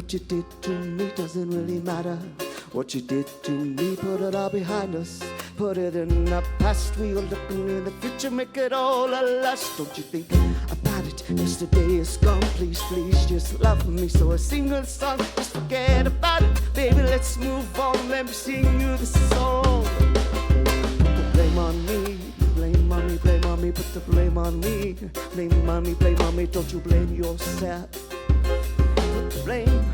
What you did to me doesn't really matter. What you did to me, put it all behind us. Put it in the past, we are looking in the future, make it all a last. Don't you think about it, yesterday is gone. Please, please, just love me. So I sing a song, just forget about it. Baby, let's move on, let me sing you the song. Put the blame on me, blame on me, blame on me. Put the blame on me, blame on me, blame on me. Don't you blame yourself. Put the blame,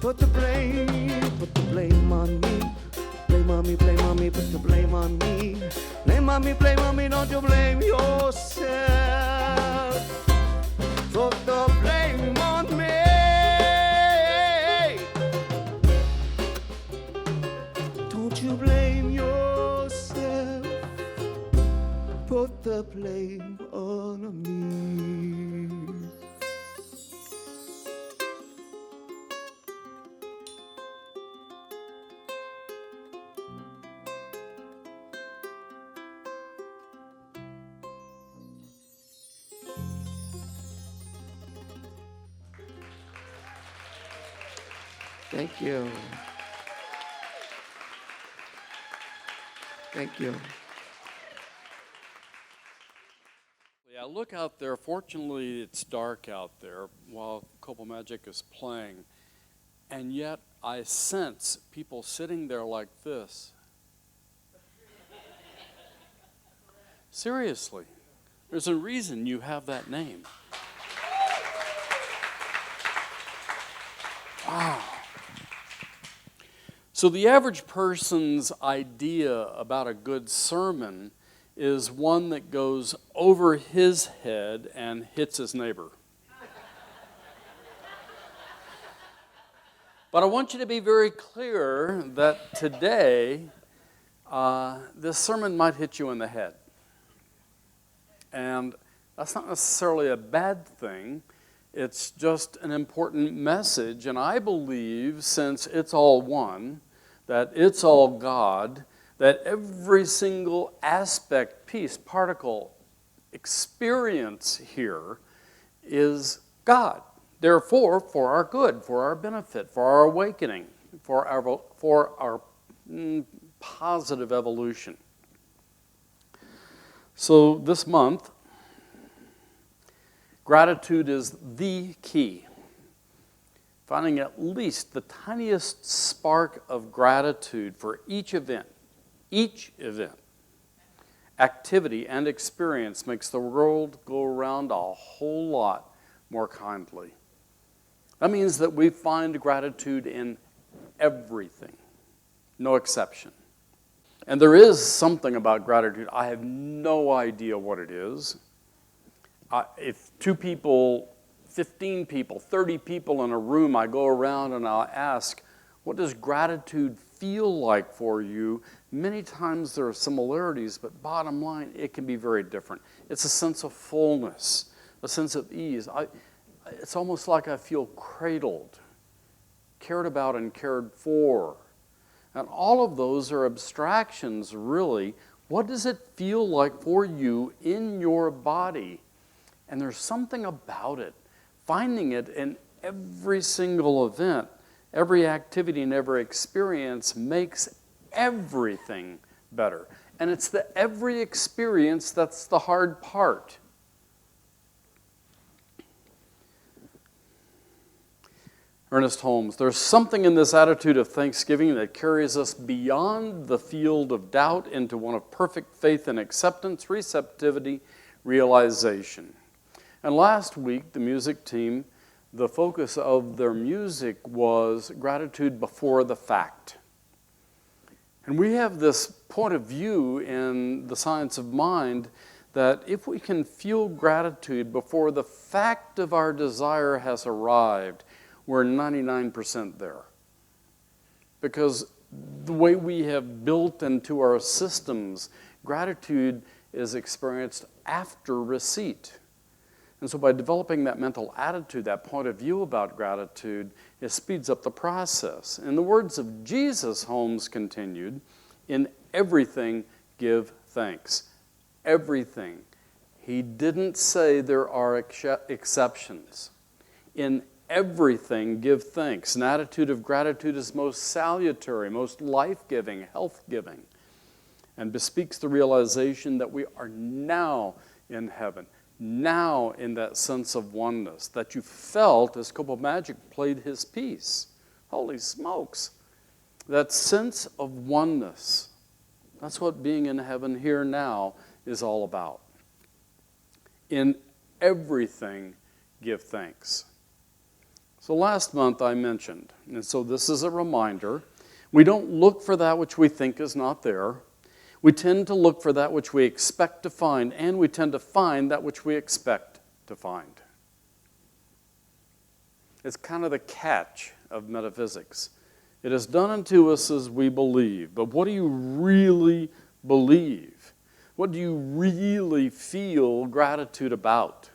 put the blame, put the blame on me. Blame on me, blame on me, put the blame on me. Blame on me, blame on me, don't you blame yourself. Put the blame on me. Don't you blame yourself. Put the blame on me. Thank you. Thank you. Yeah, look out there. Fortunately, it's dark out there while Copal Magic is playing. And yet, I sense people sitting there like this. Seriously. There's a reason you have that name. Wow. So the average person's idea about a good sermon is one that goes over his head and hits his neighbor. But I want you to be very clear that today, this sermon might hit you in the head. And that's not necessarily a bad thing. It's just an important message, and I believe, since it's all one, that it's all God, that every single aspect, piece, particle, experience here is God. Therefore, for our good, for our benefit, for our awakening, for our positive evolution. So this month, gratitude is the key. Finding at least the tiniest spark of gratitude for each event, activity and experience makes the world go around a whole lot more kindly. That means that we find gratitude in everything, no exception. And there is something about gratitude. I have no idea what it is. If 2 people, 15 people, 30 people in a room, I go around and I'll ask, what does gratitude feel like for you? Many times there are similarities, but bottom line, it can be very different. It's a sense of fullness, a sense of ease. It's almost like I feel cradled, cared about and cared for. And all of those are abstractions, really. What does it feel like for you in your body? And there's something about it. Finding it in every single event, every activity and every experience makes everything better. And it's the every experience that's the hard part. Ernest Holmes, there's something in this attitude of thanksgiving that carries us beyond the field of doubt into one of perfect faith and acceptance, receptivity, realization. And last week, the music team, the focus of their music was gratitude before the fact. And we have this point of view in the science of mind that if we can feel gratitude before the fact of our desire has arrived, we're 99% there. Because the way we have built into our systems, gratitude is experienced after receipt. And so by developing that mental attitude, that point of view about gratitude, it speeds up the process. In the words of Jesus, Holmes continued, in everything give thanks. Everything. He didn't say there are exceptions. In everything give thanks. An attitude of gratitude is most salutary, most life-giving, health-giving, and bespeaks the realization that we are now in heaven, now in that sense of oneness, that you felt as Copo Magic played his piece. Holy smokes. That sense of oneness, that's what being in heaven here now is all about. In everything, give thanks. So last month I mentioned, and so this is a reminder, we don't look for that which we think is not there. We tend to look for that which we expect to find, and we tend to find that which we expect to find. It's kind of the catch of metaphysics. It is done unto us as we believe, but what do you really believe? What do you really feel gratitude about?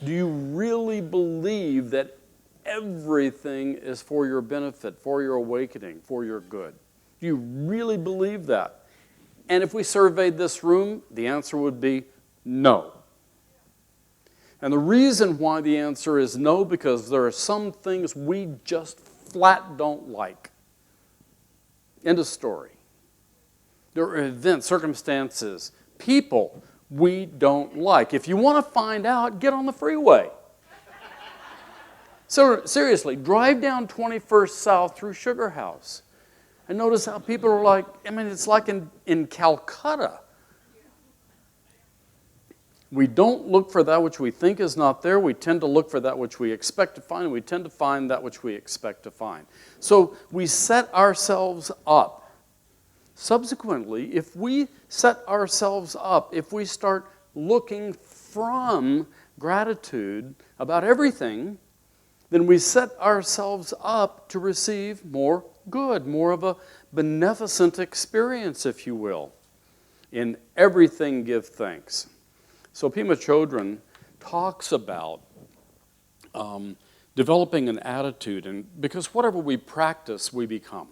Do you really believe that everything is for your benefit, for your awakening, for your good? Do you really believe that? And if we surveyed this room, the answer would be no. And the reason why the answer is no, because there are some things we just flat don't like. End of story. There are events, circumstances, people we don't like. If you want to find out, get on the freeway. So seriously, drive down 21st South through Sugar House. And notice how people are like, it's like in Calcutta. We don't look for that which we think is not there. We tend to look for that which we expect to find. We tend to find that which we expect to find. So we set ourselves up. Subsequently, if we set ourselves up, if we start looking from gratitude about everything, then we set ourselves up to receive more good, more of a beneficent experience, if you will. In everything, give thanks. So Pema Chodron talks about developing an attitude, and because whatever we practice, we become.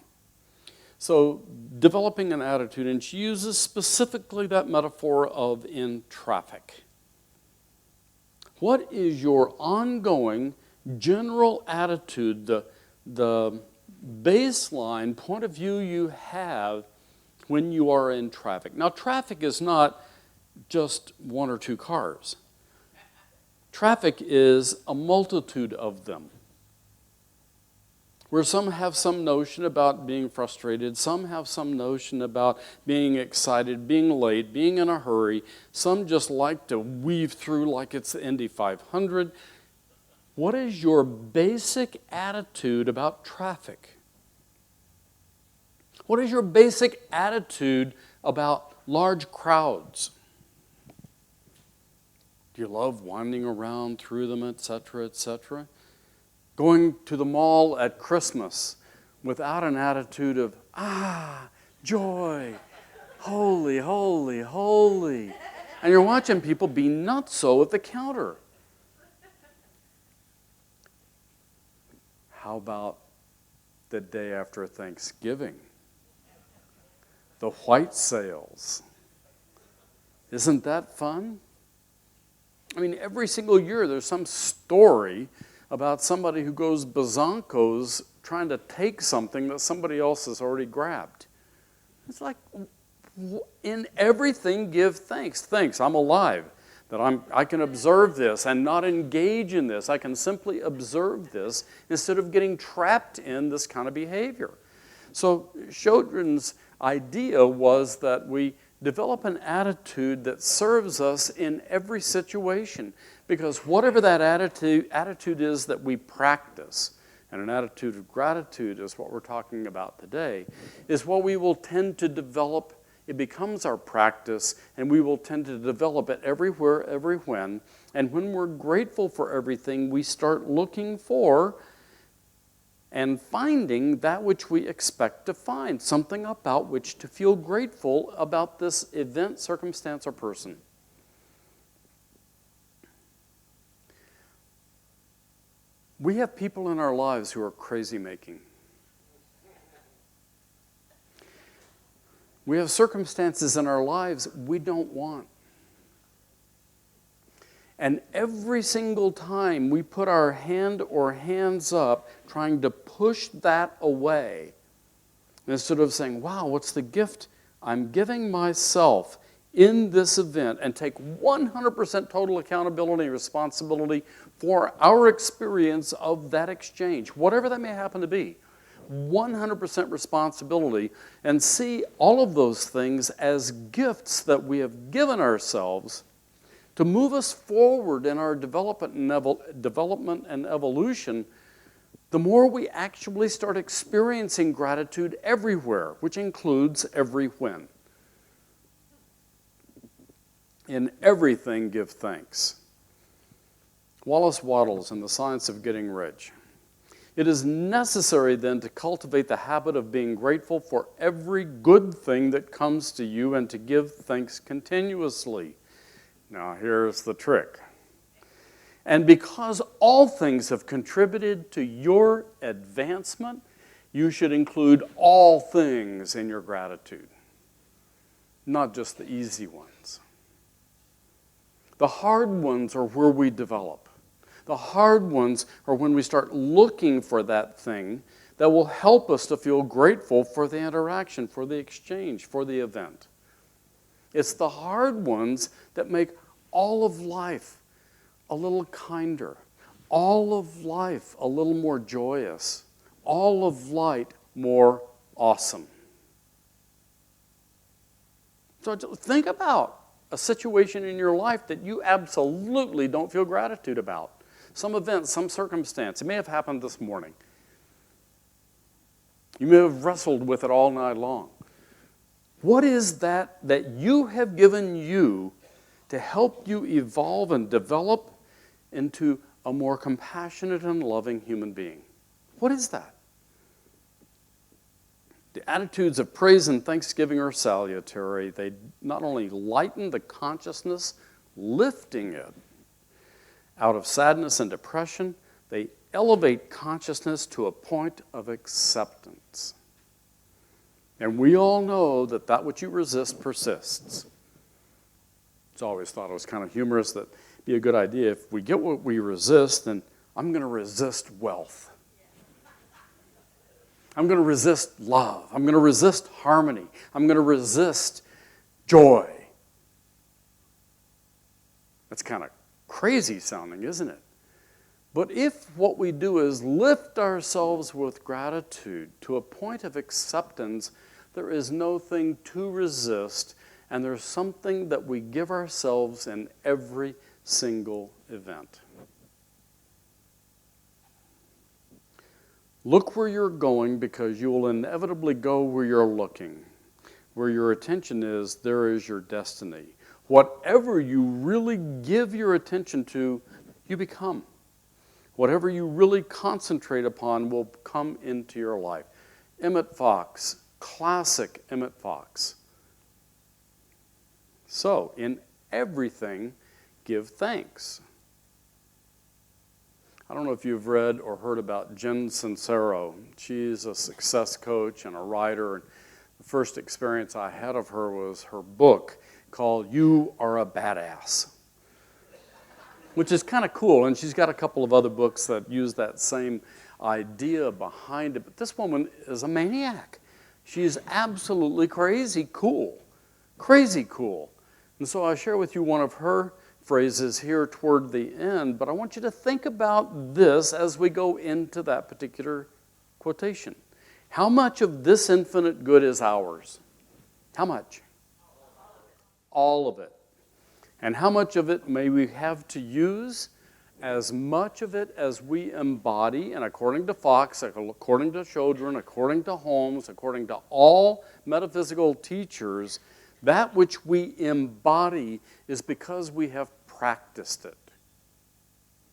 So developing an attitude, and she uses specifically that metaphor of in traffic. What is your ongoing general attitude, the baseline point of view you have when you are in traffic? Now, traffic is not just one or two cars. Traffic is a multitude of them, where some have some notion about being frustrated, some have some notion about being excited, being late, being in a hurry. Some just like to weave through like it's the Indy 500. What is your basic attitude about traffic? What is your basic attitude about large crowds? Do you love winding around through them, etc., etc.? Going to the mall at Christmas without an attitude of, joy, holy, holy, holy. And you're watching people be nutso at the counter. How about the day after Thanksgiving? The white sales. Isn't that fun? Every single year there's some story about somebody who goes bazonkos trying to take something that somebody else has already grabbed. It's like, in everything give thanks. Thanks, I'm alive, that I can observe this and not engage in this. I can simply observe this instead of getting trapped in this kind of behavior. So Chodron's idea was that we develop an attitude that serves us in every situation, because whatever that attitude is that we practice, and an attitude of gratitude is what we're talking about today, is what we will tend to develop. It becomes our practice, and we will tend to develop it everywhere, every when. And when we're grateful for everything, we start looking for and finding that which we expect to find, something about which to feel grateful about this event, circumstance, or person. We have people in our lives who are crazy-making. We have circumstances in our lives we don't want. And every single time we put our hand or hands up trying to push that away, instead of saying, wow, what's the gift I'm giving myself in this event, and take 100% total accountability and responsibility for our experience of that exchange, whatever that may happen to be. 100% responsibility, and see all of those things as gifts that we have given ourselves to move us forward in our development and evolution. The more we actually start experiencing gratitude everywhere, which includes every when. In everything, give thanks. Wallace Wattles in The Science of Getting Rich. It is necessary then to cultivate the habit of being grateful for every good thing that comes to you and to give thanks continuously. Now here's the trick. And because all things have contributed to your advancement, you should include all things in your gratitude, not just the easy ones. The hard ones are where we develop. The hard ones are when we start looking for that thing that will help us to feel grateful for the interaction, for the exchange, for the event. It's the hard ones that make all of life a little kinder, all of life a little more joyous, all of life more awesome. So think about a situation in your life that you absolutely don't feel gratitude about. Some event, some circumstance. It may have happened this morning. You may have wrestled with it all night long. What is that you have given you to help you evolve and develop into a more compassionate and loving human being? What is that? The attitudes of praise and thanksgiving are salutary. They not only lighten the consciousness, lifting it out of sadness and depression, they elevate consciousness to a point of acceptance. And we all know that that which you resist persists. It's always thought it was kind of humorous that it'd be a good idea if we get what we resist, then I'm going to resist wealth. I'm going to resist love. I'm going to resist harmony. I'm going to resist joy. That's kind of crazy sounding, isn't it? But if what we do is lift ourselves with gratitude to a point of acceptance, there is no thing to resist, and there's something that we give ourselves in every single event. Look where you're going, because you will inevitably go where you're looking. Where your attention is, there is your destiny. Whatever you really give your attention to, you become. Whatever you really concentrate upon will come into your life. Emmett Fox, classic Emmett Fox. So, in everything, give thanks. I don't know if you've read or heard about Jen Sincero. She's a success coach and a writer. And the first experience I had of her was her book called You Are a Badass, which is kind of cool. And she's got a couple of other books that use that same idea behind it. But this woman is a maniac. She's absolutely crazy cool. Crazy cool. And so I share with you one of her phrases here toward the end, but I want you to think about this as we go into that particular quotation. How much of this infinite good is ours? How much? All of it. And how much of it may we have to use? As much of it as we embody, and according to Fox, according to Chodron, according to Holmes, according to all metaphysical teachers, that which we embody is because we have practiced it.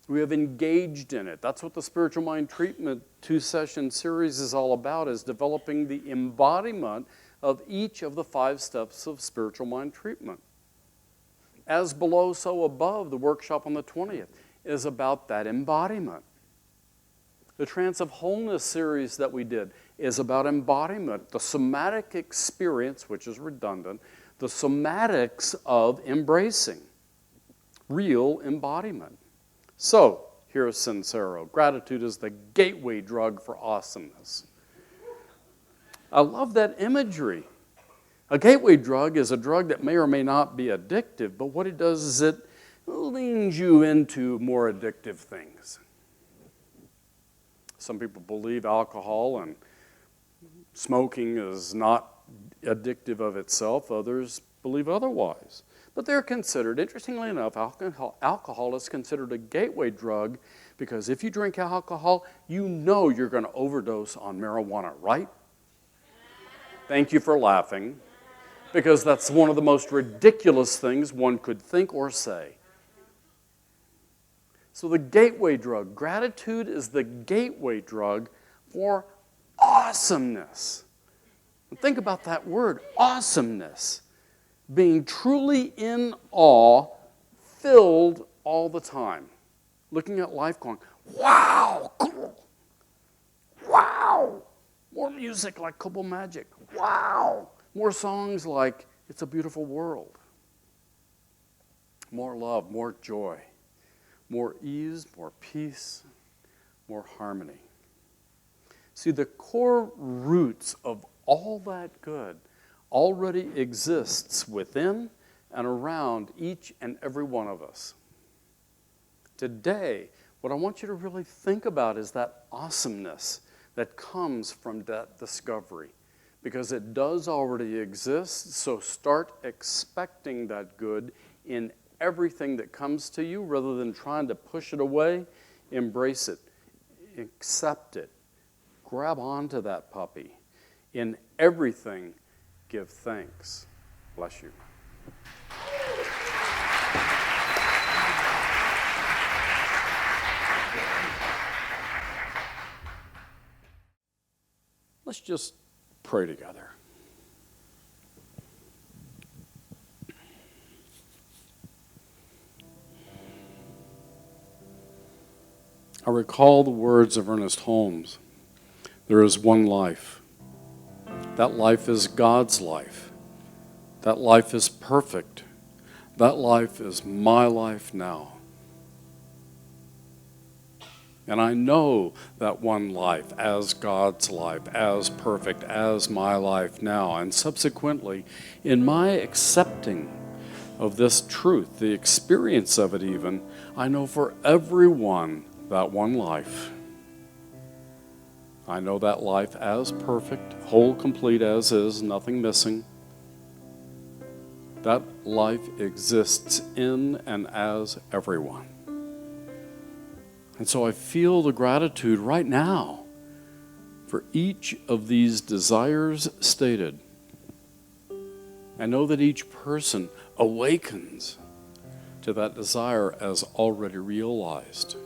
We have engaged in it. That's what the Spiritual Mind Treatment 2-session series is all about, is developing the embodiment of each of the 5 steps of Spiritual Mind Treatment. As below, so above, the workshop on the 20th, is about that embodiment. The Trance of Wholeness series that we did is about embodiment, the somatic experience, which is redundant, the somatics of embracing. real embodiment. So, here's Sincero. Gratitude is the gateway drug for awesomeness. I love that imagery. A gateway drug is a drug that may or may not be addictive, but what it does is it leans you into more addictive things. Some people believe alcohol and smoking is not addictive of itself. Others believe otherwise. But they're considered, interestingly enough, alcohol is considered a gateway drug because if you drink alcohol, you know you're going to overdose on marijuana, right? Thank you for laughing, because that's one of the most ridiculous things one could think or say. So the gateway drug, gratitude is the gateway drug for awesomeness. And think about that word, awesomeness. Being truly in awe, filled all the time. Looking at life going, wow, cool. Wow. More music like Kobo Magic. Wow. More songs like It's a Beautiful World. More love, more joy. More ease, more peace, more harmony. See, the core roots of all that good already exists within and around each and every one of us. Today, what I want you to really think about is that awesomeness that comes from that discovery, because it does already exist, so start expecting that good in everything that comes to you rather than trying to push it away. Embrace it, accept it, grab onto that puppy. In everything, give thanks. Bless you. Let's just pray together. I recall the words of Ernest Holmes. There is one life. That life is God's life. That life is perfect. That life is my life now. And I know that one life as God's life, as perfect as my life now. And subsequently, in my accepting of this truth, the experience of it even, I know for everyone that one life. I know that life as perfect, whole, complete as is, nothing missing. That life exists in and as everyone. And so I feel the gratitude right now for each of these desires stated. I know that each person awakens to that desire as already realized.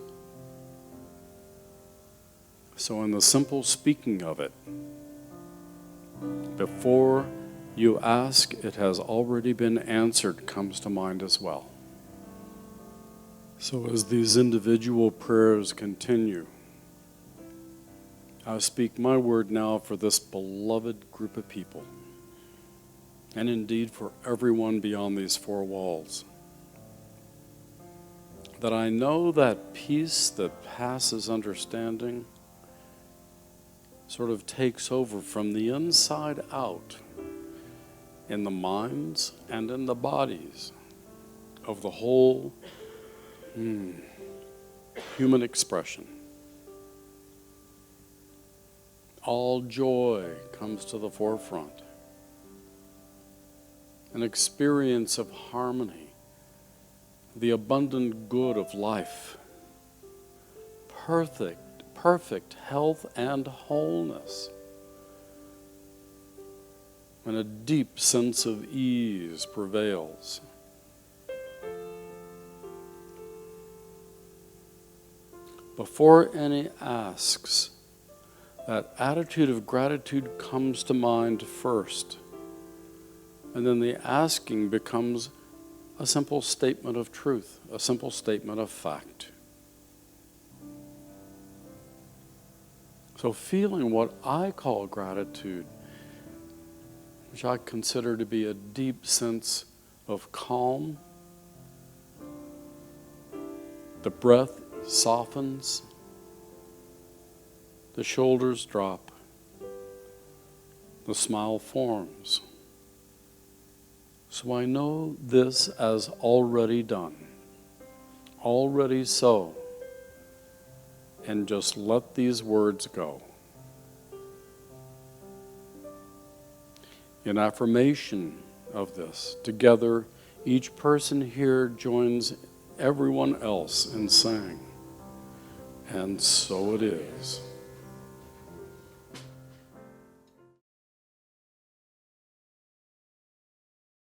So in the simple speaking of it, before you ask, it has already been answered comes to mind as well. So as these individual prayers continue, I speak my word now for this beloved group of people, and indeed for everyone beyond these four walls, that I know that peace that passes understanding sort of takes over from the inside out in the minds and in the bodies of the whole human expression. All joy comes to the forefront. An experience of harmony, the abundant good of life, perfect health and wholeness, and a deep sense of ease prevails. Before any asks, that attitude of gratitude comes to mind first, and then the asking becomes a simple statement of truth, a simple statement of fact. So feeling what I call gratitude, which I consider to be a deep sense of calm, The breath softens, the shoulders drop, the smile forms. So I know this as already done, already so, and just let these words go. In affirmation of this, together, each person here joins everyone else in saying, and so it is.